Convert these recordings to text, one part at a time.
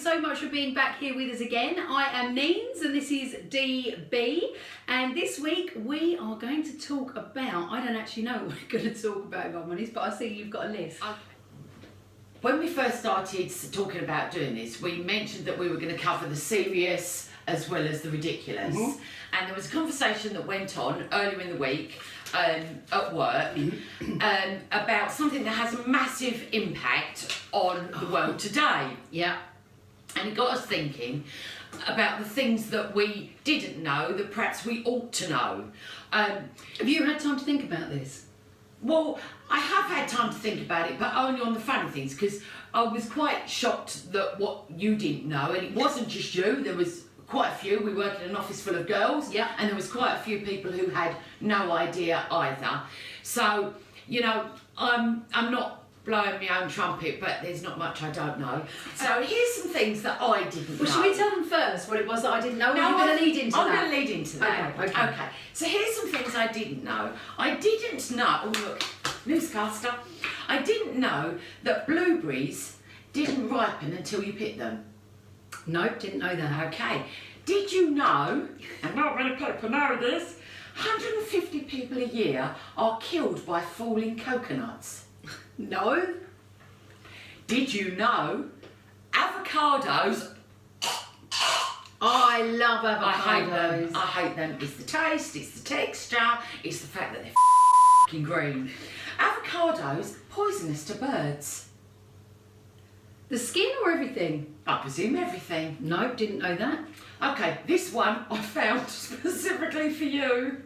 so much for being back here with us again. I am Neens and this is DB, and this week we are going to talk about, I don't actually know what we're going to talk about, if I'm honest, but I see you've got a list. When we first started talking about doing this, we mentioned that we were going to cover the serious as well as the ridiculous. Mm-hmm. And there was a conversation that went on earlier in the week at work about something that has a massive impact on the world today. Yeah. And it got us thinking about the things that we didn't know that perhaps we ought to know. Have you had time to think about this? Well, I have had time to think about it, but only on the funny things, because I was quite shocked that what you didn't know, and it wasn't just you, there was quite a few. We work in an office full of girls, yeah, and there was quite a few people who had no idea either. So, you know, I'm not blowing my own trumpet, but there's not much I don't know. So here's some things that I didn't know. Well, should we tell them first what it was that I didn't know? Or are you going to lead into that? I'm going to lead into that. Okay. So here's some things I didn't know. I didn't know, oh look, newscaster. I didn't know that blueberries didn't ripen until you picked them. Nope, didn't know that. Okay. Did you know, I'm not going to people know this, 150 people a year are killed by falling coconuts? No. Did you know avocados? I love avocados. I hate them. It's the taste, it's the texture, it's the fact that they're f***ing green. Avocados poisonous to birds. The skin or everything? I presume everything. Nope, didn't know that. Okay, this one I found specifically for you.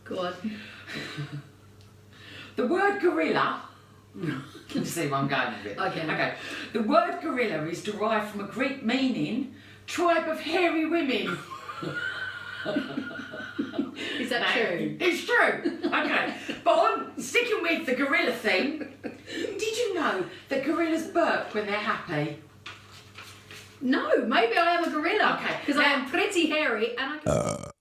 Go on. The word gorilla, you see where I'm going with it. Okay. The word gorilla is derived from a Greek meaning tribe of hairy women. Is that true? It's true. Okay, but on sticking with the gorilla theme, did you know that gorillas burp when they're happy? No, maybe I am a gorilla. Okay, because I am pretty hairy and I can...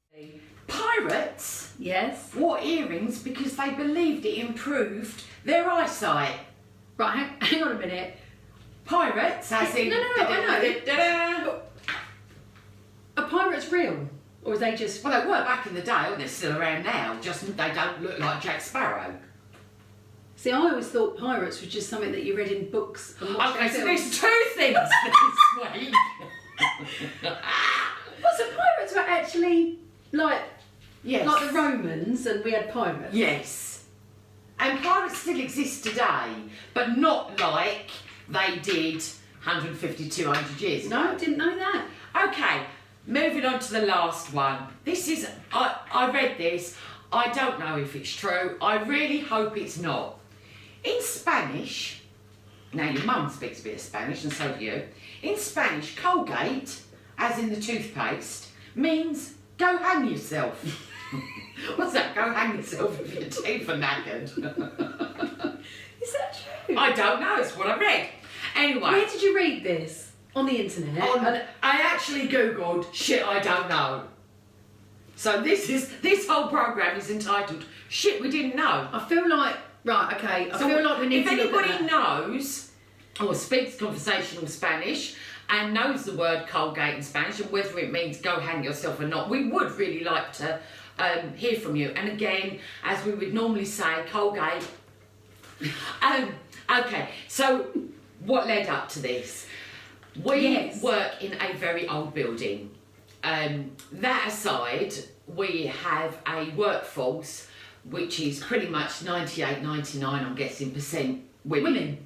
Pirates Yes. wore earrings because they believed it improved their eyesight. Right, hang on a minute. Pirates, as in... No, I know. Are pirates real? Or is they just... Well, they were back in the day, and they're still around now, just they don't look like Jack Sparrow. See, I always thought pirates was just something that you read in books and watched Okay, so films. there's two things this week. Well, so pirates were actually like... Yes. Like the Romans, and we had pirates. Yes. And pirates still exist today, but not like they did 150, 200 years ago. No, didn't know that. Okay, moving on to the last one. This is, I read this, I don't know if it's true, I really hope it's not. In Spanish, now your mum speaks a bit of Spanish and so do you, in Spanish, Colgate, as in the toothpaste, means go hang yourself. What's that? Go hang yourself if your teeth are knackered. Is that true? I don't know, it's what I read. Anyway. Where did you read this? On the internet? I actually googled shit I don't know. So this whole programme is entitled Shit We Didn't Know. I feel like, right, okay, I feel like we need to look at If anybody that. knows or speaks conversational Spanish and knows the word Colgate in Spanish and whether it means go hang yourself or not, we would really like to hear from you. And again, as we would normally say, Colgate. Okay, so what led up to this? We work in a very old building. That aside, we have a workforce which is pretty much 98, 99, I'm guessing, percent women.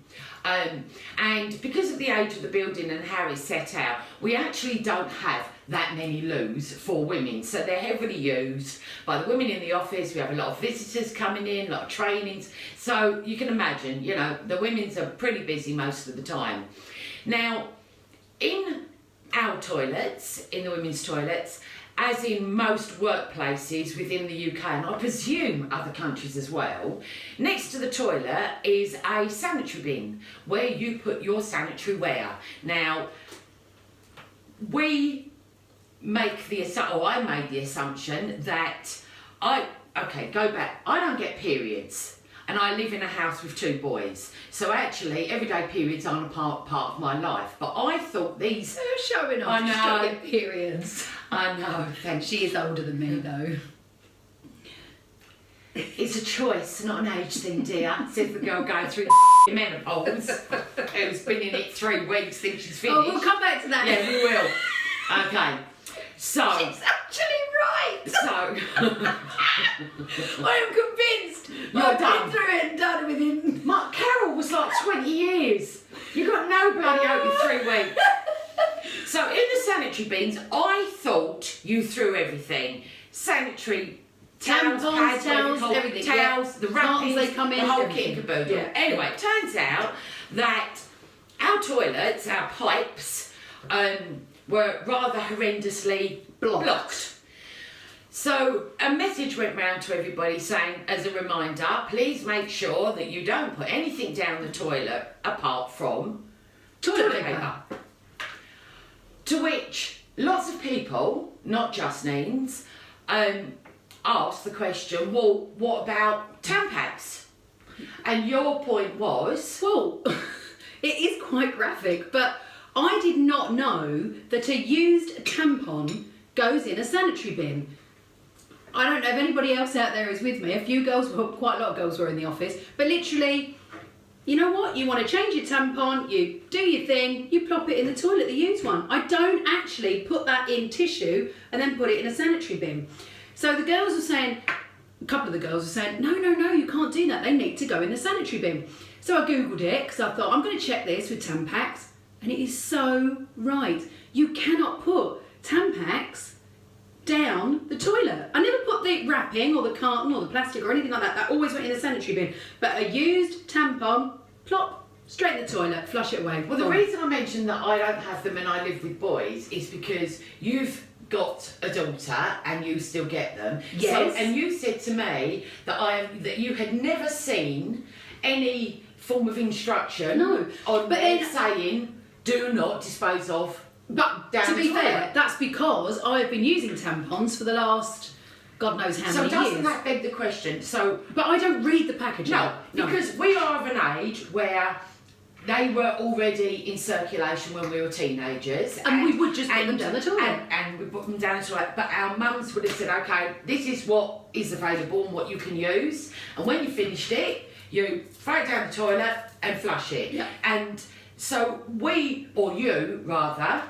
And because of the age of the building and how it's set out, we actually don't have that many loos for women. So they're heavily used by the women in the office. We have a lot of visitors coming in, a lot of trainings. So you can imagine, you know, the women's are pretty busy most of the time. Now, in our toilets, in the women's toilets, as in most workplaces within the UK, and I presume other countries as well, next to the toilet is a sanitary bin where you put your sanitary wear. Now, I made the assumption that I don't get periods. and I live in a house with 2 boys. So actually, everyday periods aren't a part of my life. But I thought these... They're showing off. I know. She's got your periods. I know, thanks. She is older than me, though. It's a choice, not an age thing, dear, says the girl going through menopause, who's been in it 3 weeks, thinks she's finished. Oh, we'll come back to that. Yeah, we will. Okay, so... She's actually right. So... I am convinced. You're I've done. been through it and done it within... Mark Carroll was like 20 years. You got no bloody hope in 3 weeks. So in the sanitary bins, I thought you threw everything. Sanitary towels, Tampons, pads, towels, whatever you call it, everything, towels, yeah. the Cartons wrappings, they come in, the whole everything. kit and caboodle. Yeah. Anyway, it turns out that our toilets, our pipes, were rather horrendously blocked. So a message went round to everybody saying, as a reminder, please make sure that you don't put anything down the toilet apart from Toilet paper. To which lots of people, not just Neens, asked the question, well, what about Tampax? And your point was... Well, it is quite graphic, but I did not know that a used tampon goes in a sanitary bin. I don't know if anybody else out there is with me. A few girls, well, quite a lot of girls were in the office, but literally, you know what? You want to change your tampon, you do your thing, you plop it in the toilet, the used one. I don't actually put that in tissue and then put it in a sanitary bin. So the girls were saying, a couple of the girls were saying, no, you can't do that. They need to go in the sanitary bin. So I Googled it because I thought, I'm going to check this with Tampax. And it is so right. You cannot put Tampax down the toilet. I never put the wrapping or the carton or the plastic or anything like that. That always went in the sanitary bin. But a used tampon, plop, straight in the toilet, flush it away. Well, the reason I mentioned that I don't have them and I live with boys is because you've got a daughter and you still get them. Yes. So, and you said to me that you had never seen any form of instruction No, on but there then- saying do not dispose of. But down to the be toilet. fair, that's because I've been using tampons for the last God knows how So many doesn't years. that beg the question? So But I don't read the packaging. no, because we are of an age where they were already in circulation when we were teenagers. And we would just put them down the toilet. And we put them down the toilet. But our mums would have said, okay, this is what is available and what you can use. And when you finished it, you throw it down the toilet and flush it. Yeah. And so we, or you rather,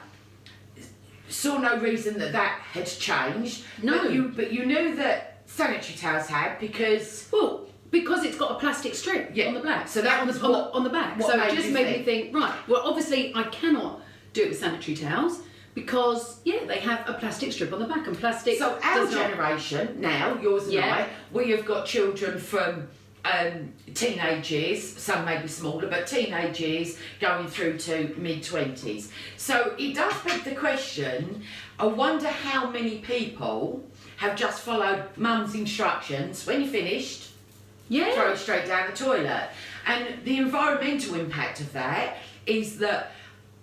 saw no reason that had changed. No. But you knew that sanitary towels had because... Well, because it's got a plastic strip Yeah. on the back. So that on was the, what- on the back. what So made it just you made think? me think, right, well obviously I cannot do it with sanitary towels because they have a plastic strip on the back and plastic So our does not- generation now, yours and Yeah. I, we have got children from teenage years, some may be smaller, but teenage years going through to mid-20s. So it does beg the question, I wonder how many people have just followed mum's instructions, when you're finished, throw Yeah. it straight down the toilet. And the environmental impact of that is that,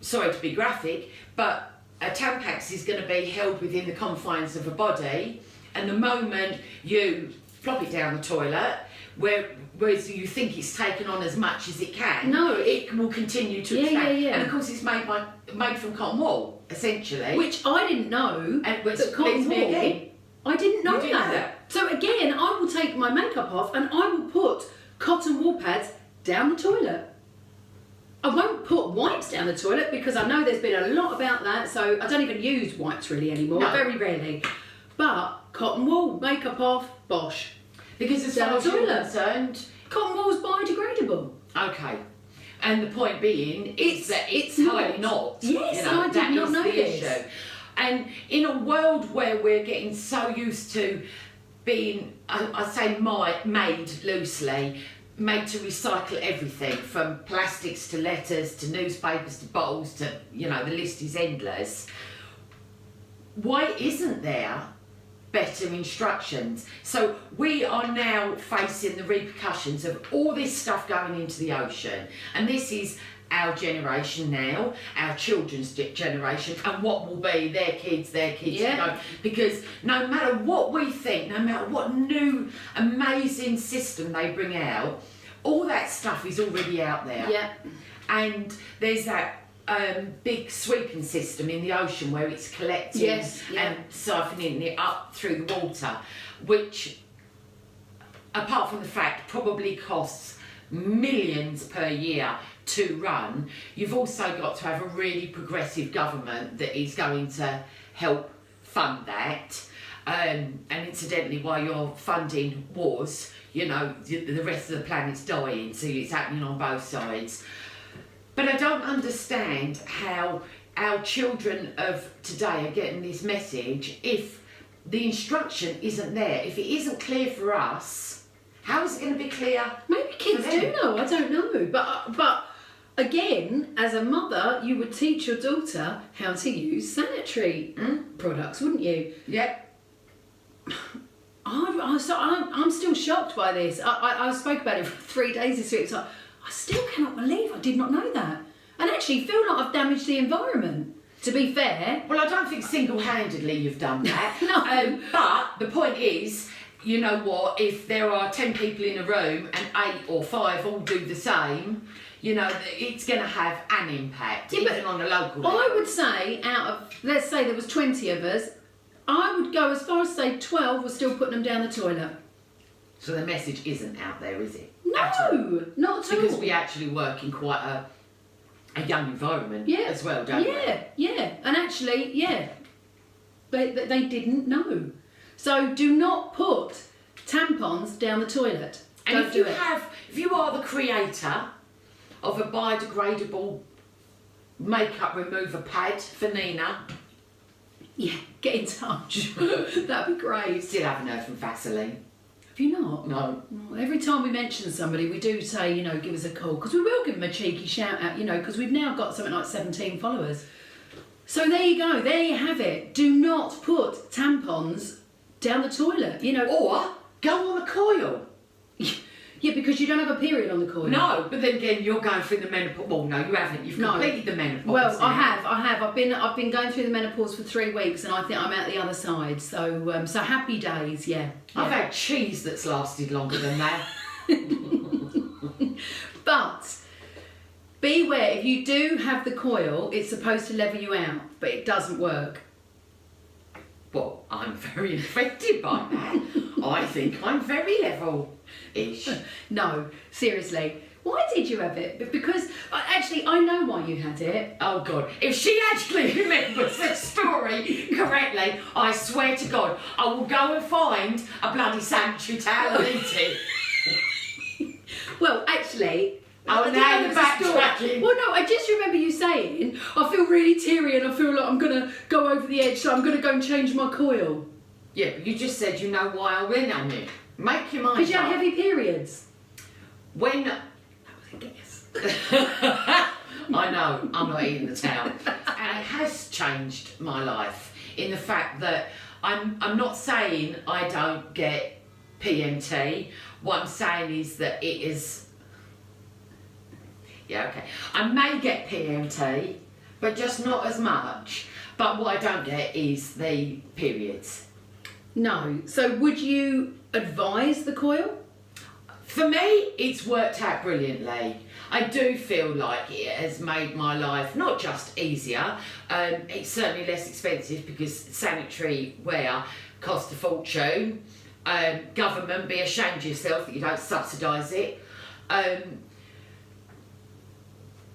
sorry to be graphic, but a Tampax is going to be held within the confines of a body, and the moment you plop it down the toilet, whereas you think it's taken on as much as it can, No. it will continue to Yeah, expand. yeah, yeah. And of course it's made from cotton wool, essentially. Which I didn't know And which that cotton leads me wool. again. I didn't know You didn't know that. that. So again, I will take my makeup off and I will put cotton wool pads down the toilet. I won't put wipes down the toilet because I know there's been a lot about that, so I don't even use wipes really anymore, No. very rarely. But cotton wool, makeup off, bosh. Because as Down far the as you're toilet. concerned, Cotton wool's biodegradable. okay. And the point being is that it's it's highly not. not. Yes, I did that not is know the this. issue. And in a world where we're getting so used to being, I say made loosely, made to recycle everything from plastics to letters to newspapers to bottles to, the list is endless. Why isn't there better instructions? So we are now facing the repercussions of all this stuff going into the ocean, and this is our generation now, our children's generation, and what will be their kids, Yeah. you know, because no matter what we think, no matter what new amazing system they bring out, all that stuff is already out there. Yeah. And there's that big sweeping system in the ocean where it's collecting Yes, yeah. and siphoning it up through the water, which, apart from the fact, probably costs millions per year to run. You've also got to have a really progressive government that is going to help fund that. And incidentally, while you're funding wars, you know, the rest of the planet's dying, so it's happening on both sides. But I don't understand how our children of today are getting this message if the instruction isn't there. If it isn't clear for us, how is it going to be clear? Maybe kids for them? do know, I don't know. But again, as a mother, you would teach your daughter how to use sanitary products, wouldn't you? Yep. I'm still shocked by this. I spoke about it for 3 days this week. So I still cannot believe I did not know that. And actually feel like I've damaged the environment, to be fair. Well, I don't think single-handedly you've done that. No. But the point is, you know what, if there are 10 people in a room and 8 or 5 all do the same, you know, it's going to have an impact, Yeah, but even on a local level. I would say out of, let's say there was 20 of us, I would go as far as say 12 were still putting them down the toilet. So the message isn't out there, is it? At all. No, not at all. Because we actually work in quite a young environment as well, don't we? Yeah. And actually, yeah, they didn't know. So do not put tampons down the toilet. And Don't if do you it. if you are the creator of a biodegradable makeup remover pad for Nina, Yeah, get in touch. That'd be great. still haven't heard from Vaseline. Have you not? No. Well, every time we mention somebody, we do say, you know, give us a call, because we will give them a cheeky shout out, you know, because we've now got something like 17 followers. So there you go, there you have it. Do not put tampons down the toilet, you know. Or go on a coil. Yeah, because you don't have a period on the coil. No, but then again, you're going through the menopause. Well, no, you haven't. You've No. completed the menopause. Well, now. I have. I've been going through the menopause for 3 weeks, and I think I'm out the other side. So, so happy days, yeah. I've had cheese that's lasted longer than that. But beware, if you do have the coil, it's supposed to level you out, but it doesn't work. Well, I'm very affected by that. I think I'm very level-ish. No, seriously. Why did you have it? Because actually, I know why you had it. Oh God, if she actually remembers the story correctly, I swear to God, I will go and find a bloody sanitary towel and eat it. Well, actually. Oh, I didn't now know you're it was a story. backtracking. Well, no, I just remember you saying, I feel really teary and I feel like I'm going to go over the edge, so I'm going to go and change my coil. Yeah, but you just said you know why I went on it. Make your mind Because you up. have heavy periods. When... That was a guess. I know, I'm not eating the towel. And it has changed my life in the fact that I'm not saying I don't get PMT. What I'm saying is that it is... Yeah, okay. I may get PMT, but just not as much. But what I don't get is the periods. No. So would you advise the coil? For me, it's worked out brilliantly. I do feel like it has made my life not just easier, it's certainly less expensive because sanitary wear costs a fortune. Government, be ashamed of yourself that you don't subsidise it.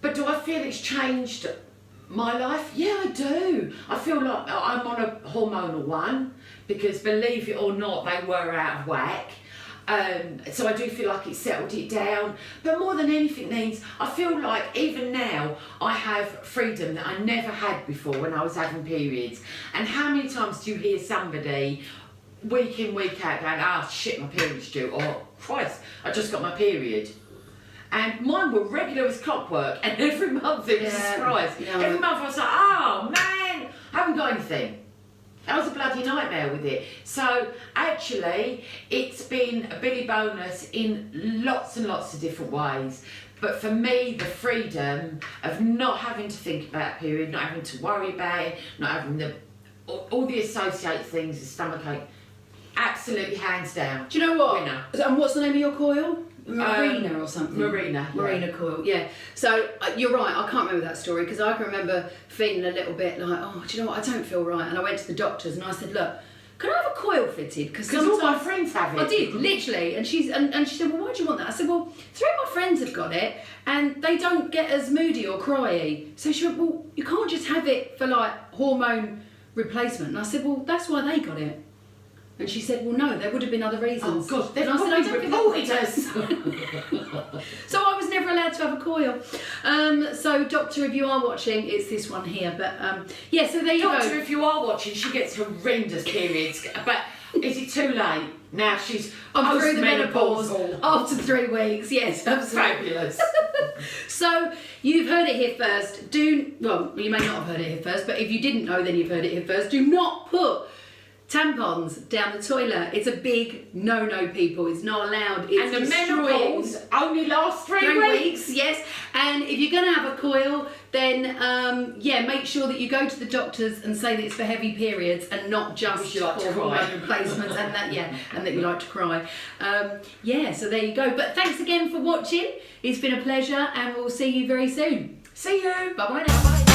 But do I feel it's changed my life? Yeah, I do. I feel like I'm on a hormonal one because, believe it or not, they were out of whack. So I do feel like it settled it down. But more than anything, Neens, I feel like even now I have freedom that I never had before when I was having periods. And how many times do you hear somebody week in, week out going, ah, shit, my period's due, or Christ, I just got my period. And mine were regular as clockwork, and every month it was a surprise. Yeah. Every month I was like, oh man, I haven't got anything. That was a bloody nightmare with it. So actually, it's been a Billy bonus in lots and lots of different ways. But for me, the freedom of not having to think about a period, not having to worry about it, not having all the associated things, the stomachache, absolutely hands down. Do you know what? Winner. And what's the name of your coil? Marina or something? Marina. Marina coil, yeah. So you're right, I can't remember that story because I can remember feeling a little bit like, oh, do you know what, I don't feel right. And I went to the doctors and I said, look, can I have a coil fitted? Because all my friends have it. I did, literally. And she said, well, why do you want that? I said, well, 3 of my friends have got it and they don't get as moody or cryy. So she went, well, you can't just have it for like hormone replacement. And I said, well, that's why they got it. And she said, well, no, there would have been other reasons. Oh, God, they've and I said, I don't reported think us. So I was never allowed to have a coil. So, doctor, if you are watching, it's this one here. But, yeah, so there you go. Doctor, if you are watching, she gets horrendous periods. But is it too late? Now she's I'm through the menopause postmenopausal. after 3 weeks. Yes, absolutely. Fabulous. So, you've heard it here first. Well, you may not have heard it here first, but if you didn't know, then you've heard it here first. Do not put tampons down the toilet. It's a big no, people. It's not allowed. It's And the destroying. menopause only lasts 3 weeks. Yes. And if you're going to have a coil, then yeah, make sure that you go to the doctors and say that it's for heavy periods and not just Would you like to for cry? hormone replacements and that and that you like to cry. Yeah. So there you go. But thanks again for watching. It's been a pleasure, and we'll see you very soon. See you. Bye bye now. Bye.